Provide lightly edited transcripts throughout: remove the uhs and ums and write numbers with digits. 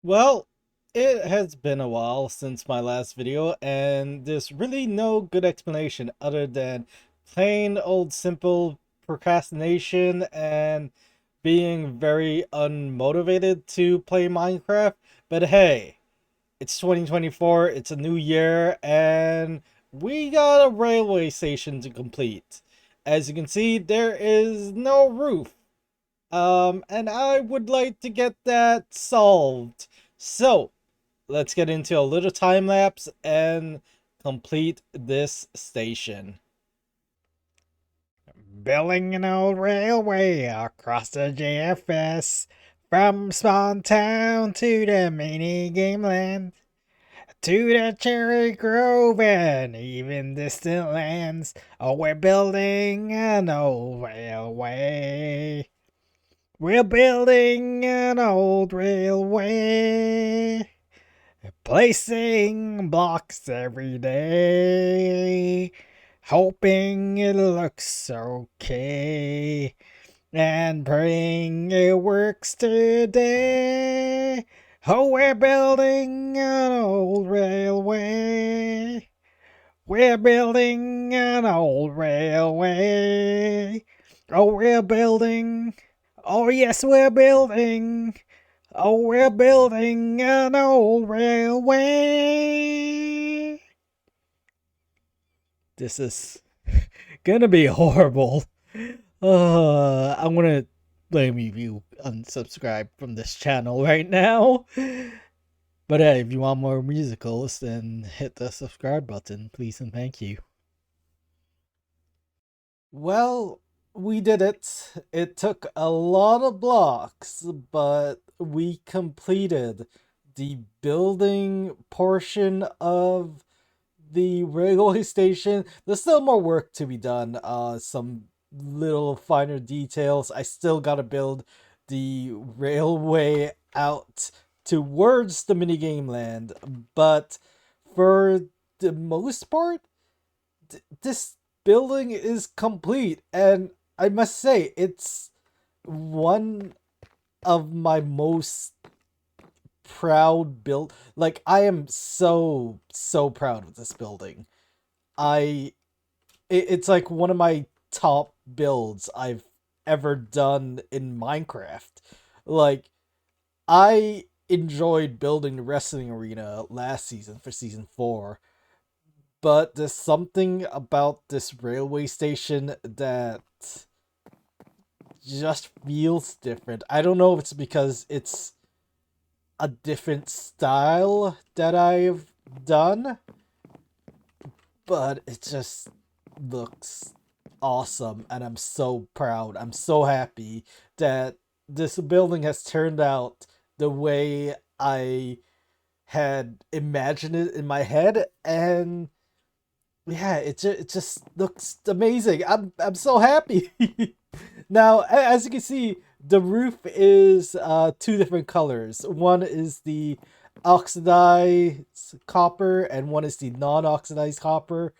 Well, it has been a while since my last video, and there's really no good explanation other than plain old simple procrastination and being very unmotivated to play Minecraft. But hey, it's 2024, it's a new year, and we got a railway station to complete. As you can see, there is no roof. And I would like to get that solved. So, let's get into a little time lapse and complete this station. Building an old railway across the JFS from Spawn Town to the mini game land to the Cherry Grove and even distant lands. Oh, we're building an old railway. We're building an old railway. Placing blocks every day, hoping it looks okay, and praying it works today. Oh, we're building an old railway. We're building an old railway. Oh, we're building. Oh, yes, we're building. Oh, we're building an old railway. This is gonna be horrible. I'm gonna blame you unsubscribe from this channel right now. But hey, if you want more musicals, then hit the subscribe button, please and thank you. Well, we did it. It took a lot of blocks, but we completed the building portion of the railway station. There's still more work to be done. Some little finer details. I still gotta build the railway out towards the minigame land, but for the most part, this building is complete, and I must say it's one of my most proud build. Like, I am so proud of this building. I it's like one of my top builds I've ever done in Minecraft. Like, I enjoyed building the wrestling arena last season for season 4, but there's something about this railway station that just feels different. I don't know if it's because it's a different style that I've done, but it just looks awesome, and I'm so proud. I'm so happy that this building has turned out the way I had imagined it in my head, and yeah, it just looks amazing. I'm so happy. Now, as you can see, the roof is two different colors. One is the oxidized copper, and one is the non-oxidized copper.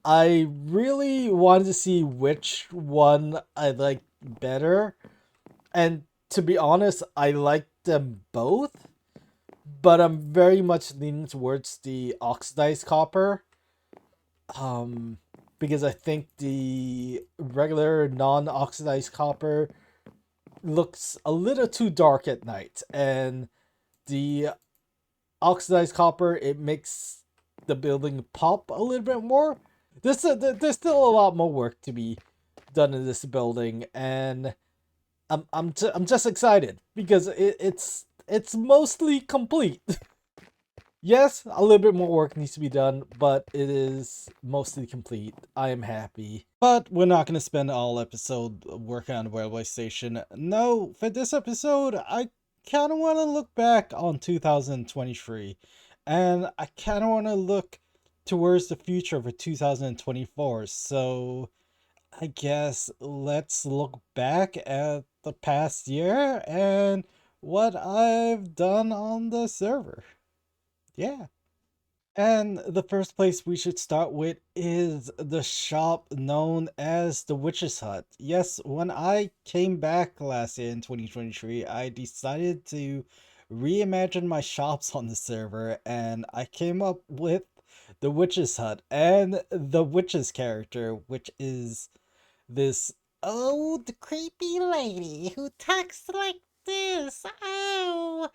I really wanted to see which one I like better, and to be honest, I like them both, but I'm very much leaning towards the oxidized copper. Um, because I think the regular non-oxidized copper looks a little too dark at night, and the oxidized copper, it makes the building pop a little bit more. There's still a lot more work to be done in this building, and I'm just excited because it's mostly complete. Yes, a little bit more work needs to be done, but it is mostly complete. I am happy. But we're not going to spend all episode working on the railway station. No, for this episode, I kind of want to look back on 2023. And I kind of want to look towards the future for 2024. So I guess let's look back at the past year and what I've done on the server. Yeah. And the first place we should start with is the shop known as the Witch's Hut. Yes, when I came back last year in 2023, I decided to reimagine my shops on the server, and I came up with the Witch's Hut and the Witch's character, which is this old creepy lady who talks like this. Oh,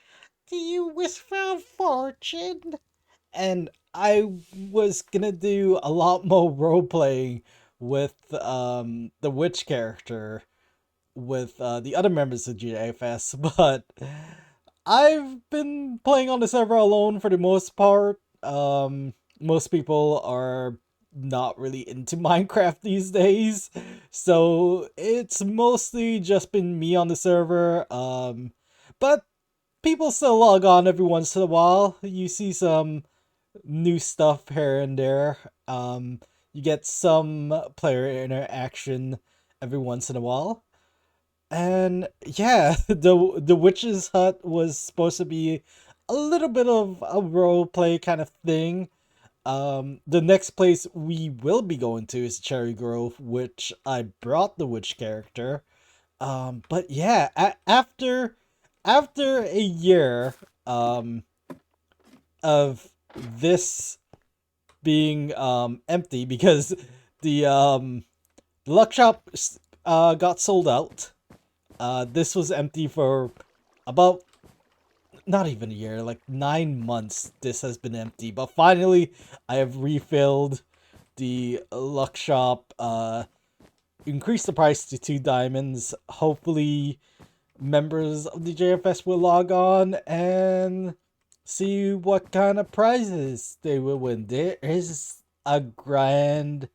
do you wish for a fortune? And I was gonna do a lot more role playing with the witch character with the other members of GFS, but I've been playing on the server alone for the most part. Most people are not really into Minecraft these days, so it's mostly just been me on the server. But people still log on every once in a while. You see some new stuff here and there. You get some player interaction every once in a while. And yeah, the witch's hut was supposed to be a little bit of a role play kind of thing. The next place we will be going to is Cherry Grove, which I brought the witch character. But yeah, after a year of this being empty because the luck shop got sold out. This was empty for about not even a year, like 9 months. This has been empty, but finally I have refilled the luck shop. Increased the price to 2 diamonds. Hopefully, members of the JFS will log on and see what kind of prizes they will win. There is a grand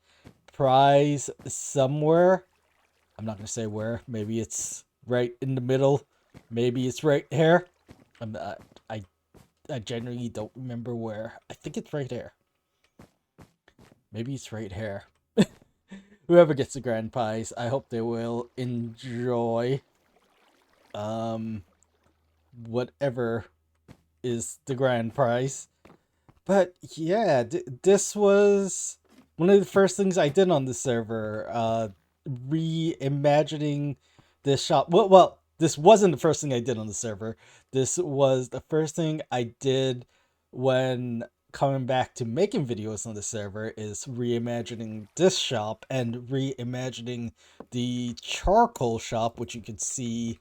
prize somewhere. I'm not gonna say where. Maybe it's right in the middle. Maybe it's right here. I I genuinely don't remember where. I think it's right here. Maybe it's right here. Whoever gets the grand prize, I hope they will enjoy whatever is the grand prize. But yeah, this was one of the first things I did on the server. Reimagining this shop. Well, this wasn't the first thing I did on the server. This was the first thing I did when coming back to making videos on the server, is reimagining this shop and reimagining the charcoal shop, which you can see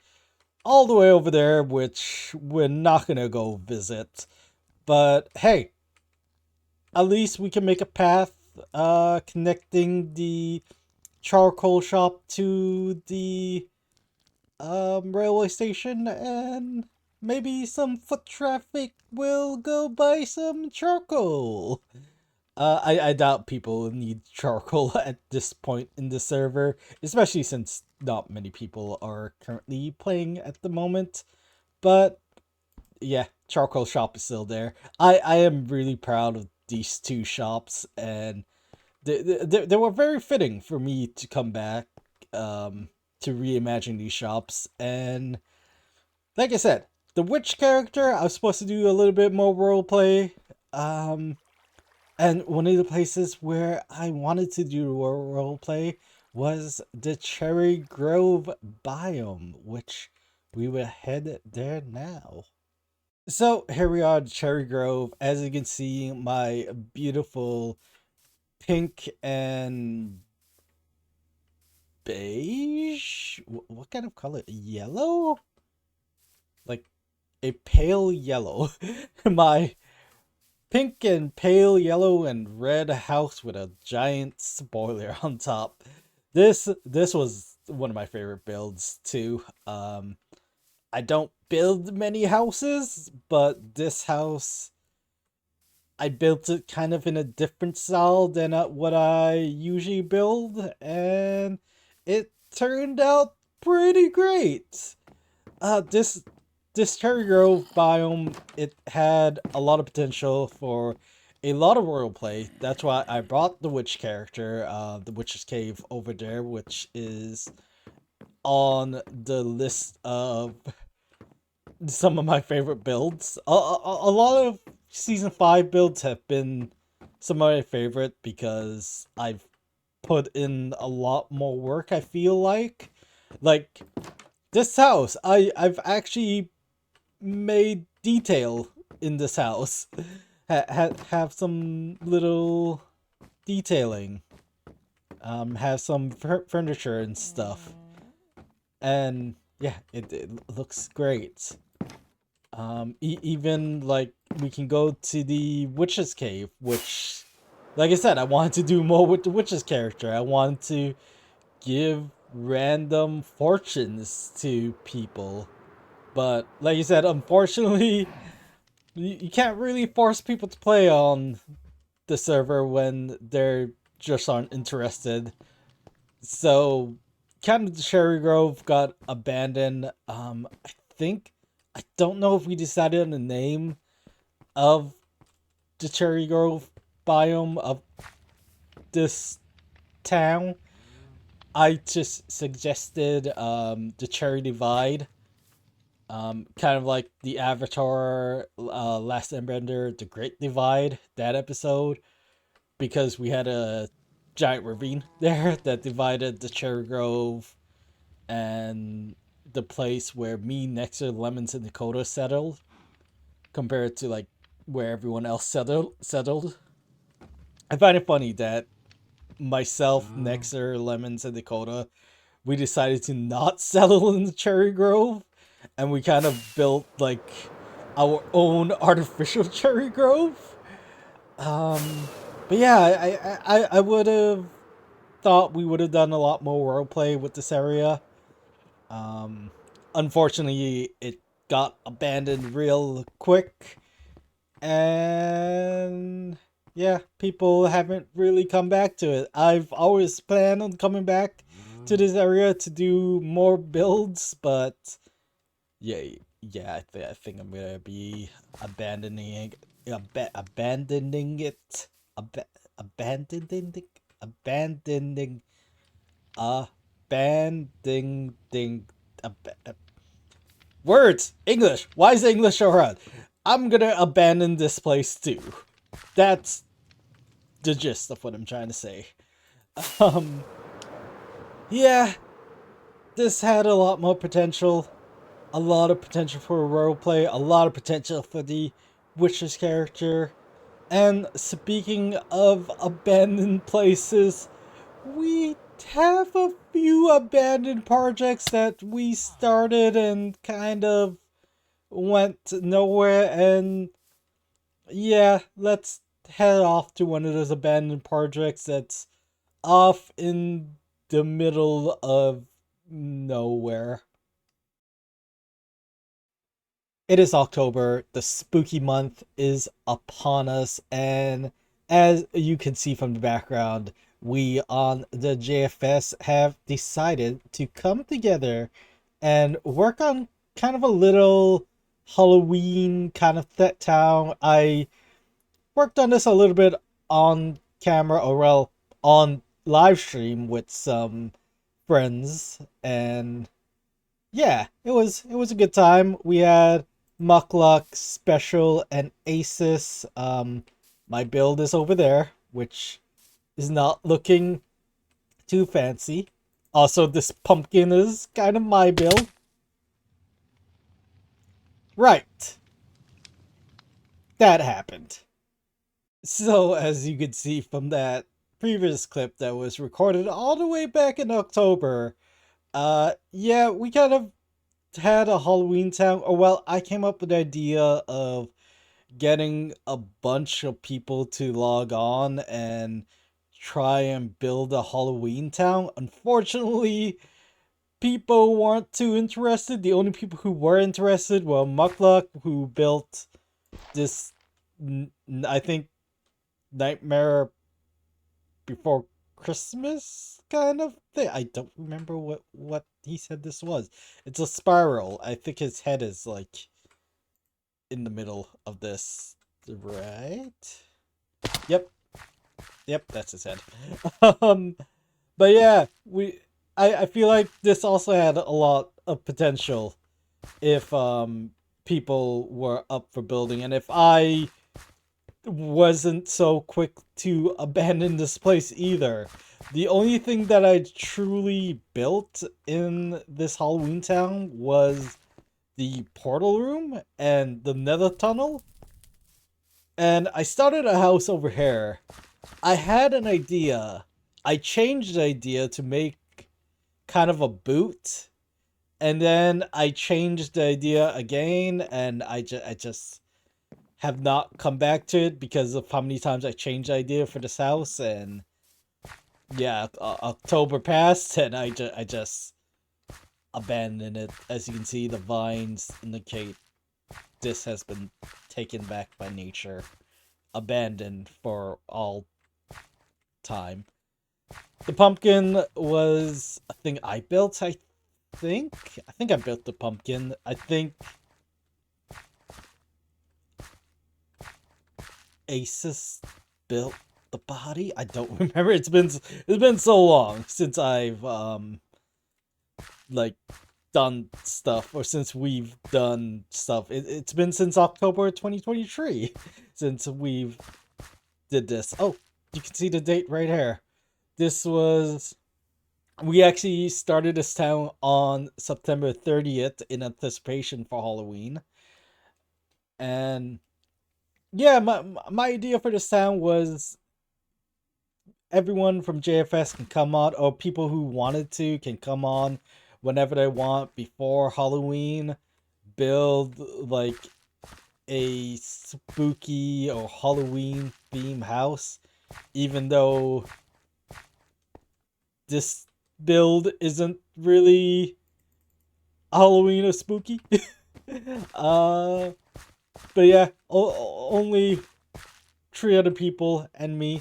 all the way over there, which we're not gonna go visit. But hey, at least we can make a path connecting the charcoal shop to the railway station, and maybe some foot traffic will go buy some charcoal. I doubt people need charcoal at this point in the server, especially since not many people are currently playing at the moment. But yeah, charcoal shop is still there. I am really proud of these two shops, and they were very fitting for me to come back to reimagine these shops. And like I said, the witch character, I was supposed to do a little bit more roleplay. And one of the places where I wanted to do roleplay was the Cherry Grove biome, which we will head there now. So here we are at Cherry Grove. As you can see, my beautiful pink and beige? What kind of color? Yellow? Like a pale yellow. My pink and pale yellow and red house with a giant spoiler on top. This was one of my favorite builds too. I don't build many houses, but this house, I built it kind of in a different style than what I usually build, and it turned out pretty great. This Cherry Grove biome, it had a lot of potential for a lot of roleplay. That's why I brought the witch character, the Witch's Cave over there, which is on the list of some of my favorite builds. A lot of season 5 builds have been some of my favorite because I've put in a lot more work, I feel like this house, I've actually made detail in this house. Have some little detailing. Have some furniture and stuff. And yeah, it looks great. Even like we can go to the witch's cave, which, like I said, I wanted to do more with the witch's character. I wanted to give random fortunes to people, but like you said, unfortunately, you can't really force people to play on the server when they're just aren't interested. So, kind of the Cherry Grove got abandoned. I think I don't know if we decided on the name of the Cherry Grove biome of this town. I just suggested the Cherry Divide. Kind of like the Avatar Last Airbender, the Great Divide, that episode, because we had a giant ravine there that divided the Cherry Grove and the place where me, Nexer, Lemons, and Dakota settled, compared to like where everyone else settled. I find it funny that myself, Nexer, Lemons, and Dakota, we decided to not settle in the Cherry Grove, and we kind of built like our own artificial Cherry Grove. But yeah, I would have thought we would have done a lot more roleplay with this area. Um, Unfortunately, it got abandoned real quick, and yeah, people haven't really come back to it. I've always planned on coming back to this area to do more builds, but yeah, I think I'm gonna be abandoning it, abandoning, abandoning, abandoning, words, English. Why is English so hard? I'm gonna abandon this place too. That's the gist of what I'm trying to say. Um, yeah, this had a lot more potential. A lot of potential for roleplay. A lot of potential for the Witcher's character. And speaking of abandoned places, we have a few abandoned projects that we started and kind of went nowhere. And yeah, let's head off to one of those abandoned projects that's off in the middle of nowhere. It is October, the spooky month is upon us, and as you can see from the background, we on the JFS have decided to come together and work on kind of a little Halloween kind of set town. I worked on this a little bit on camera, or well, on live stream with some friends, and yeah, it was a good time. We had Muckluck, Special, and Asus. My build is over there, which is not looking too fancy. Also, this pumpkin is kind of my build. Right, that happened. So, as you can see from that previous clip that was recorded all the way back in October, yeah, we kind of had a Halloween town, or well, I came up with the idea of getting a bunch of people to log on and try and build a Halloween town. Unfortunately, people weren't too interested. The only people who were interested were Muckluck, who built this, I think, Nightmare Before Christmas kind of thing. I don't remember what he said this was. It's a spiral. I think his head is like in the middle of this, right? Yep, yep, that's his head. um, but yeah, I feel like this also had a lot of potential if people were up for building, and if I wasn't so quick to abandon this place either. The only thing that I truly built in this Halloween town was the portal room and the nether tunnel. And I started a house over here. I had an idea. I changed the idea to make kind of a boot. And then I changed the idea again, and I just have not come back to it because of how many times I changed the idea for this house. And yeah, October passed, and I just abandoned it. As you can see, the vines indicate this has been taken back by nature, abandoned for all time. The pumpkin was a thing I built. Think I think I built the pumpkin. I think Asus built the body. I don't remember. It's been so long since I've like done stuff, or since we've done stuff. It's been since October 2023 since we've did this. Oh, you can see the date right here. This was We actually started this town on September 30th in anticipation for Halloween. And yeah, my idea for this town was everyone from JFS can come on, or people who wanted to can come on whenever they want before Halloween, build like a spooky or Halloween theme house, even though this build isn't really Halloween or spooky. uh, but yeah, only three other people and me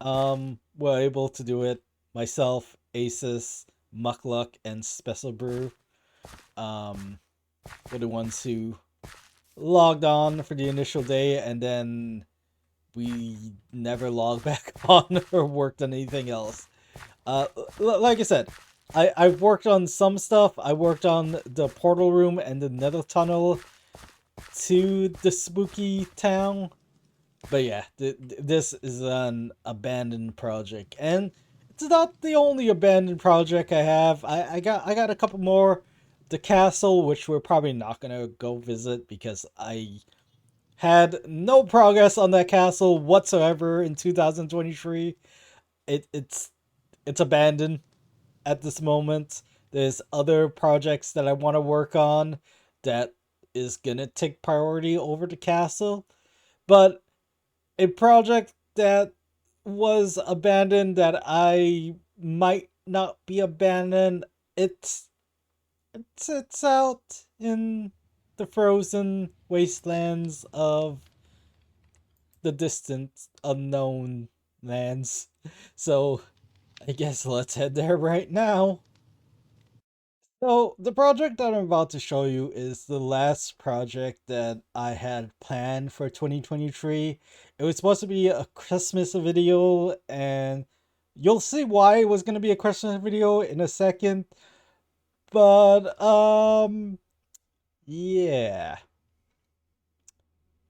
were able to do it. Myself, Asus, Muckluck, and Special Brew were the ones who logged on for the initial day, and then we never logged back on or worked on anything else. Like I said, I've worked on some stuff. I worked on the portal room and the nether tunnel to the spooky town. But yeah, this is an abandoned project, and it's not the only abandoned project I have. I got a couple more. The castle, which we're probably not gonna go visit because I had no progress on that castle whatsoever in 2023. It's abandoned at this moment. There's other projects that I want to work on that is gonna take priority over the castle. But a project that was abandoned that I might not be abandoned, it's out in the frozen wastelands of the distant unknown lands. So I guess let's head there right now. So, the project that I'm about to show you is the last project that I had planned for 2023. It was supposed to be a Christmas video, and you'll see why it was going to be a Christmas video in a second. But, yeah.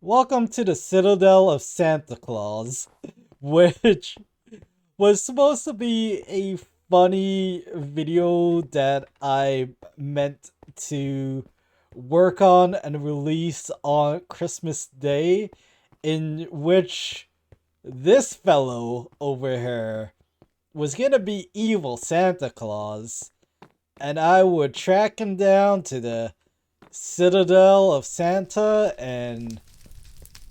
Welcome to the Citadel of Santa Claus, which was supposed to be a funny video that I meant to work on and release on Christmas Day, in which this fellow over here was gonna be evil Santa Claus, and I would track him down to the Citadel of Santa, and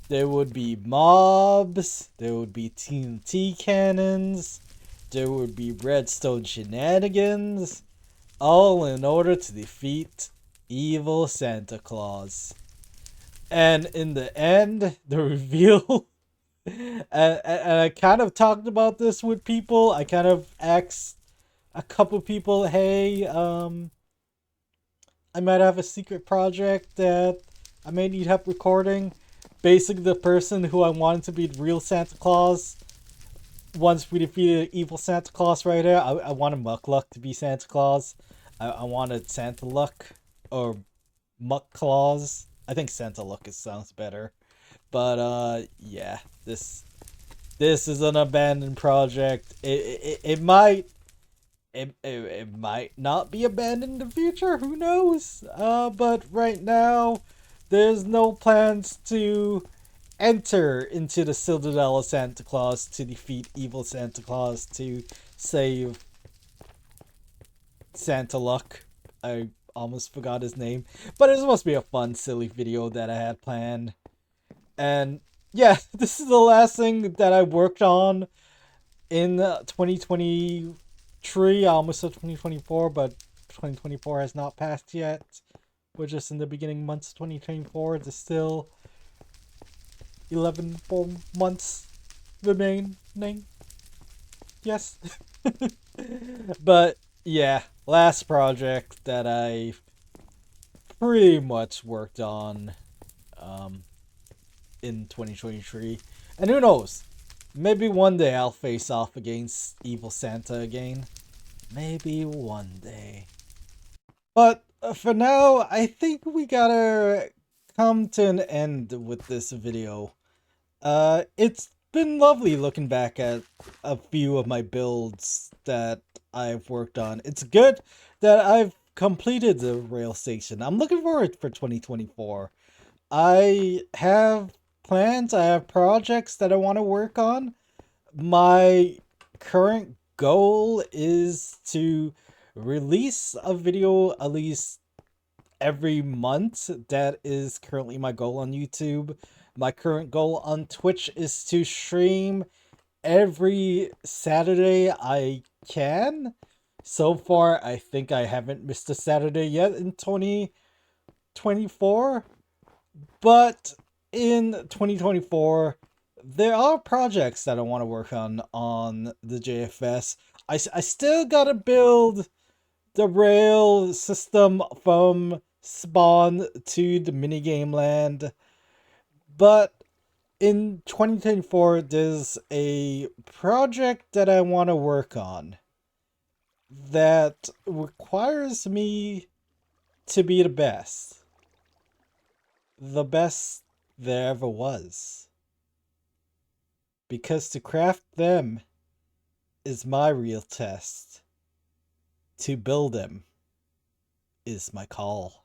there would be mobs, there would be TNT cannons, there would be redstone shenanigans, all in order to defeat evil Santa Claus. And in the end, the reveal, and I kind of talked about this with people. I kind of asked a couple people, hey, I might have a secret project that I may need help recording. Basically, the person who I wanted to be the real Santa Claus, once we defeated evil Santa Claus right here, I wanted Muckluck to be Santa Claus. I wanted Santa Luck or Muck Claus. I think Santa Luck sounds better. But yeah, this is an abandoned project. It might it might not be abandoned in the future. Who knows? But right now, there's no plans to enter into the Citadel of Santa Claus to defeat evil Santa Claus to save Santa Luck. I almost forgot his name, but it was supposed to be a fun, silly video that I had planned. And yeah, this is the last thing that I worked on in 2023. I almost said 2024, but 2024 has not passed yet. We're just in the beginning months of 2024. There's still 11 full months remaining. Yes. But yeah, last project that I pretty much worked on um, in 2023. And who knows? Maybe one day I'll face off against Evil Santa again. Maybe one day. But for now, I think we gotta come to an end with this video. It's been lovely looking back at a few of my builds that I've worked on. It's good that I've completed the rail station. I'm looking forward for 2024. I have plans, I have projects that I want to work on. My current goal is to release a video at least every month. That is currently my goal on YouTube. My current goal on Twitch is to stream every Saturday I can. So far, I think I haven't missed a Saturday yet in 2024. But in 2024, there are projects that I want to work on the JFS. I still gotta build the rail system from spawn to the minigame land. But in 2024, there's a project that I want to work on that requires me to be the best. The best there ever was. Because to craft them is my real test. To build them is my call.